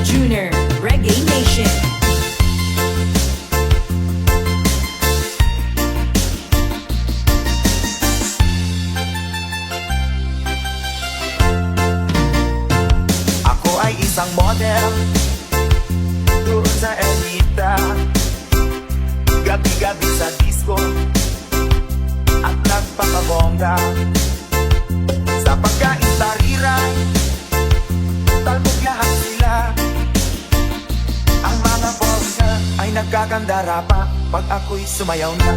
Junior, Reggae Nation. Ako ay isang model doon sa Elita, gabi-gabi sa disco at nagpapabongga. Sa pagkain tariray, talbog lahat sila. Ang mga bongga ay nagkakandara pa pag ako'y sumayaw na.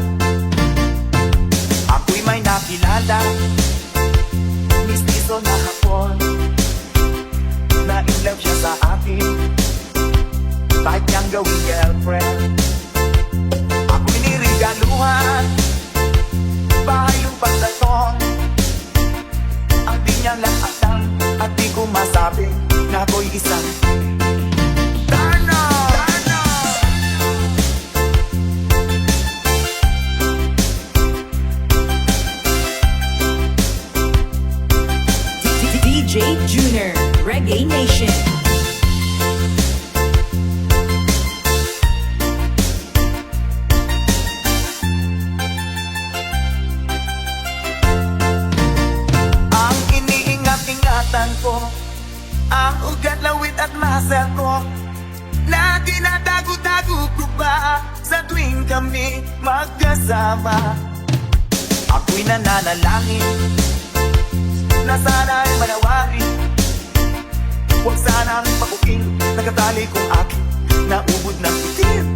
Ako'y may nakilala, mistiso na hapon, na in love siya sa akin, type niyang gawing girlfriend. Ako'y nirigaluhan, bahay lupa sa tong, ang di niya lahatang, at di ko masabi na ako'y isang Darno! DJ Junior, Reggae Nation. Ang iniingat-ingatan ko, ang ugat, lawit at muscle ko, na tinatago-tago ko ba sa tuwing kami magkasama. Ako'y nananalangin na sana'y manawari, huwag sanang makuking nakatali kong aking naubod ng itim.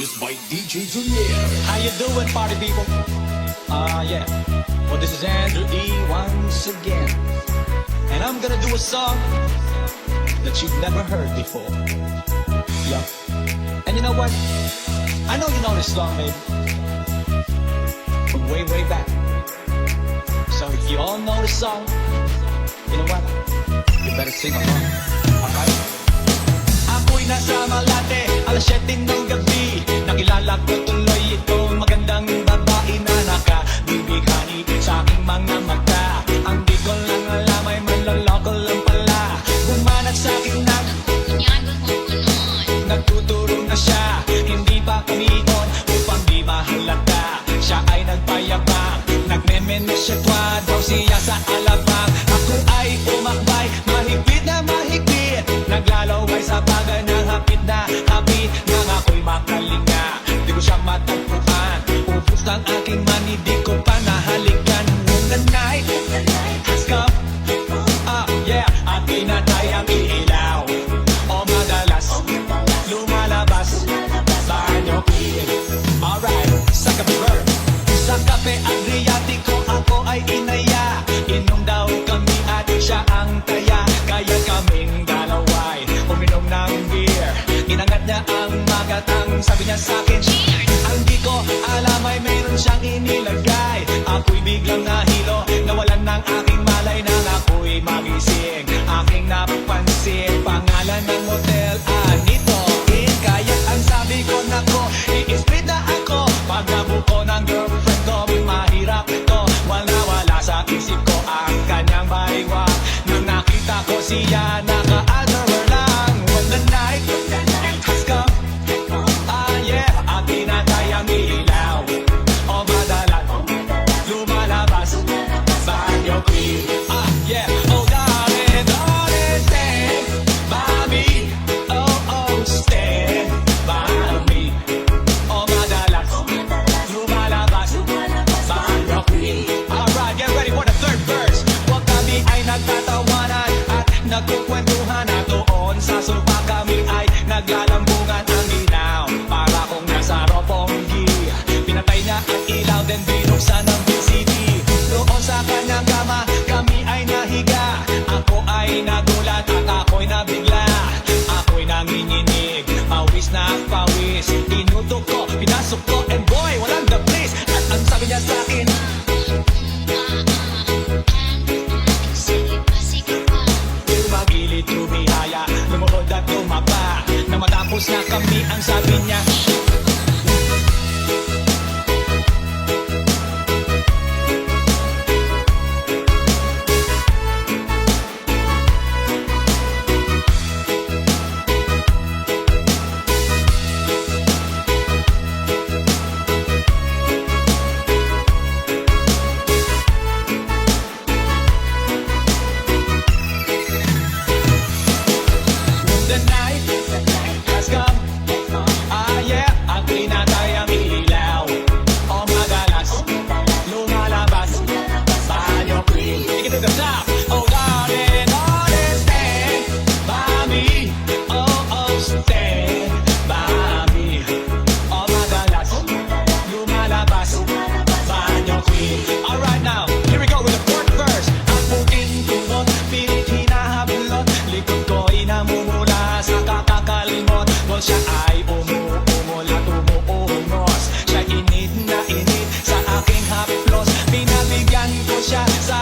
Produced by DJ Junior. How you doing, party people? Yeah. Well, this is Andrew E once again. And I'm gonna do a song that you've never heard before. Yeah. And you know what? I know you know this song, maybe. From way, way back. So if you all know this song, you know what? You better sing along. Alright? Ako'y nasa Malate, alas 7 ng gabi. Nakilala ko tuloy itong magandang babae na nakabibighani sa aking mga mata. Ang di ko lang alam ay manloloko lang pala. Bumanat sa akin nagtuturo na siya. Hindi pa kamion upang di mahalata. Siya ay nagpayabang, nagmemenesyatwa daw siya sa alabang. Ako ay umakbay, mahigpit na mahigpit. Naglalaway sa bagay ng hapit na hapit. Nang ako'y makalinga, di ko siya matagpuan. Ubus ng aking money, di ko pa nahalikan. When the night has come, yeah, at pinatay ang ilaw. O madalas, lumalabas banyo. Alright, sa kape bird, sa kape Adriatico ako ay inaya. Inom daw kami at siya ang taya. Kaya kaming dalaway uminom ng beer. Inangat niya ang magatang, sabi niya sa'kin, ang di ko alam ay mayroon siyang inilagay. Ako'y biglang nahilo, nawalan ng aking malay nang ako'y magising. Aking napansin, pangalan ng motel, Anito Inn. Kaya ang sabi ko, nako, i-split na ako. Pag nabuko ng girlfriend ko, mahirap to. Wala sa isip ko ang kanyang baywa. Nang nakita ko siya, naka-underwear lang. When the night has come, yeah, at pinatay ang ilaw. O madalas, lumalabas banyo queen. Yeah, oh darling, darling, stand by me. Oh, stand by me. O madalas, lumalabas banyo queen. Alright, get ready for the third verse. Huwag kami ay nagtatawanan at nagkukwentuhan. At doon sa sopa kami ay naglalambungan. Ang ginaw, para kung nasa Roppongi. Pinatay niya ang ilaw, then binuksan ang VCD. Doon sa kanyang kama, kami ay nahiga. Ako ay nagulat at ako'y nabigla. Ako'y nanginginig, pawis na pawis. Tinutok ko, pinasok ko, and boy, walang the place. At ang sabi niya sa akin, tumagilid, tumihaya, lumuhod at tumapa. Nang matapos na kami, ang sabi niya, the night has come. Yeah, at pinatay ang ilaw. O madalas, lumalabas banyo queen. Take it to the top. Oh darling, darling, stand by me. Oh, stand by me. O madalas, lumalabas banyo queen. Alright now, here we go with the fourth verse. Ang buking tunod, pilit hinahablot. Likod ko'y namumula sa kakakalimot. Well, siya ay umuumol at umuungos. Siya init na init sa aking haplos. Pinabigyan ko siya sa